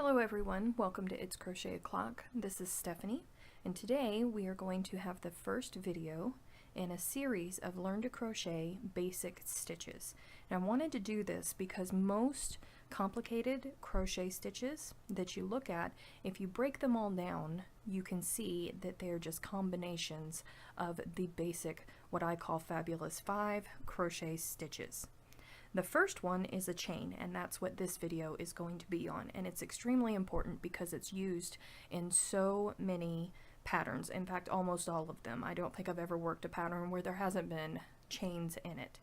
Hello everyone, welcome to It's Crochet O'Clock. This is Stephanie, and today we are going to have the first video in a series of Learn to Crochet Basic Stitches. And I wanted to do this because most complicated crochet stitches that you look at, if you break them all down, you can see that they're just combinations of the basic, what I call fabulous 5 crochet stitches. The first one is a chain, and that's what this video is going to be on, and it's extremely important because it's used in so many patterns. In fact, almost all of them. I don't think I've ever worked a pattern where there hasn't been chains in it.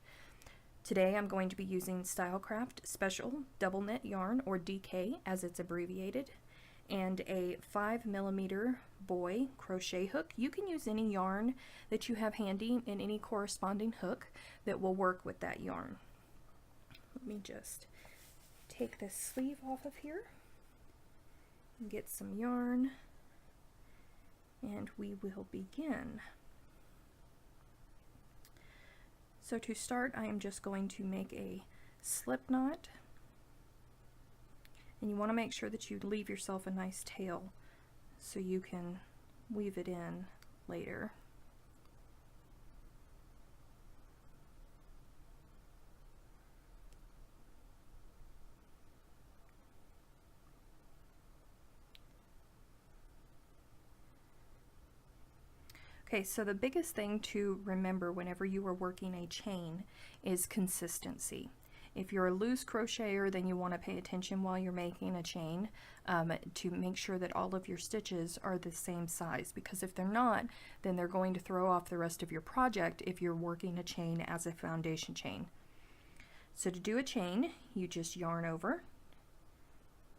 Today I'm going to be using StyleCraft Special Double Knit yarn, or DK as it's abbreviated, and a 5mm Boye crochet hook. You can use any yarn that you have handy and any corresponding hook that will work with that yarn. Let me just take this sleeve off of here and get some yarn, and we will begin. So to start, I am just going to make a slip knot, and you want to make sure that you leave yourself a nice tail so you can weave it in later. Okay, so the biggest thing to remember whenever you are working a chain is consistency. If you're a loose crocheter, then you want to pay attention while you're making a chain to make sure that all of your stitches are the same size, because if they're not, then they're going to throw off the rest of your project if you're working a chain as a foundation chain. So to do a chain, you just yarn over,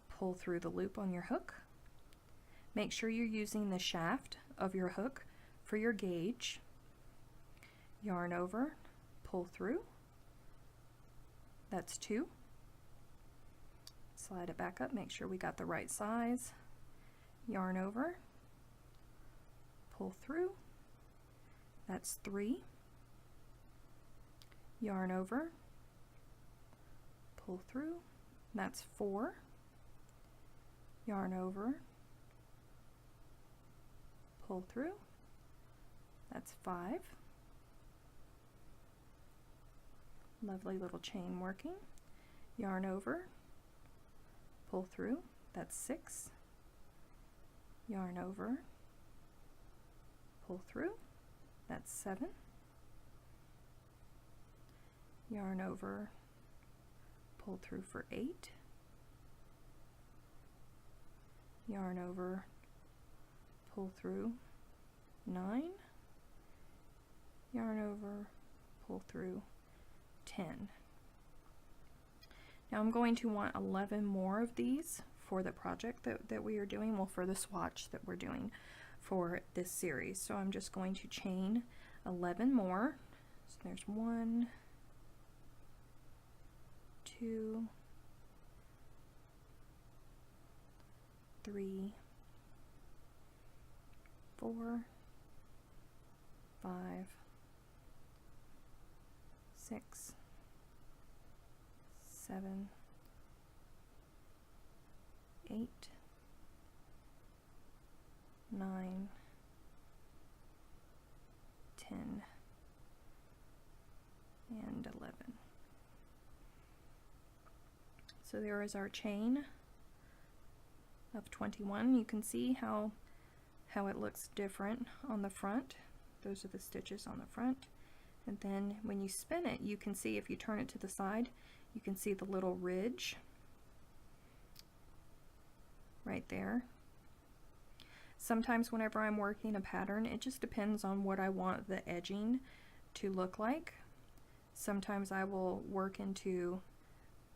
pull through the loop on your hook. Make sure you're using the shaft of your hook for your gauge. Yarn over, pull through. That's 2. Slide it back up, make sure we got the right size. Yarn over, pull through. That's 3. Yarn over, pull through. That's 4. Yarn over, pull through. That's 5. Lovely little chain working. Yarn over, pull through. That's 6. Yarn over, pull through. That's 7. Yarn over, pull through for 8. Yarn over, pull through 9. Yarn over, pull through 10. Now I'm going to want 11 more of these for the project that we are doing, well, for the swatch that we're doing for this series. So I'm just going to chain 11 more. So there's 1, 2, 3, 4, 5, 6, 7, 8, 9, 10, and 11. So there is our chain of 21. You can see how it looks different on the front. Those are the stitches on the front. And then when you spin it, you can see, if you turn it to the side, you can see the little ridge right there. Sometimes whenever I'm working a pattern, it just depends on what I want the edging to look like. Sometimes I will work into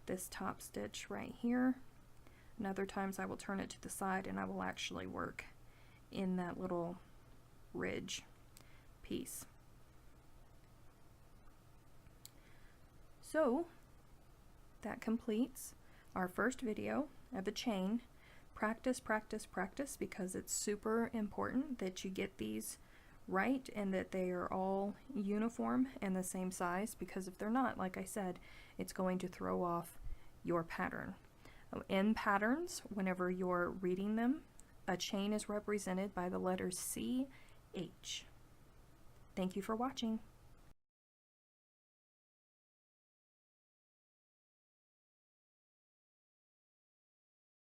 this top stitch right here, and other times I will turn it to the side and I will actually work in that little ridge piece. So that completes our first video of a chain. Practice, practice, practice, because it's super important that you get these right and that they are all uniform and the same size, because if they're not, like I said, it's going to throw off your pattern. In patterns, whenever you're reading them, a chain is represented by the letters C, H. Thank you for watching.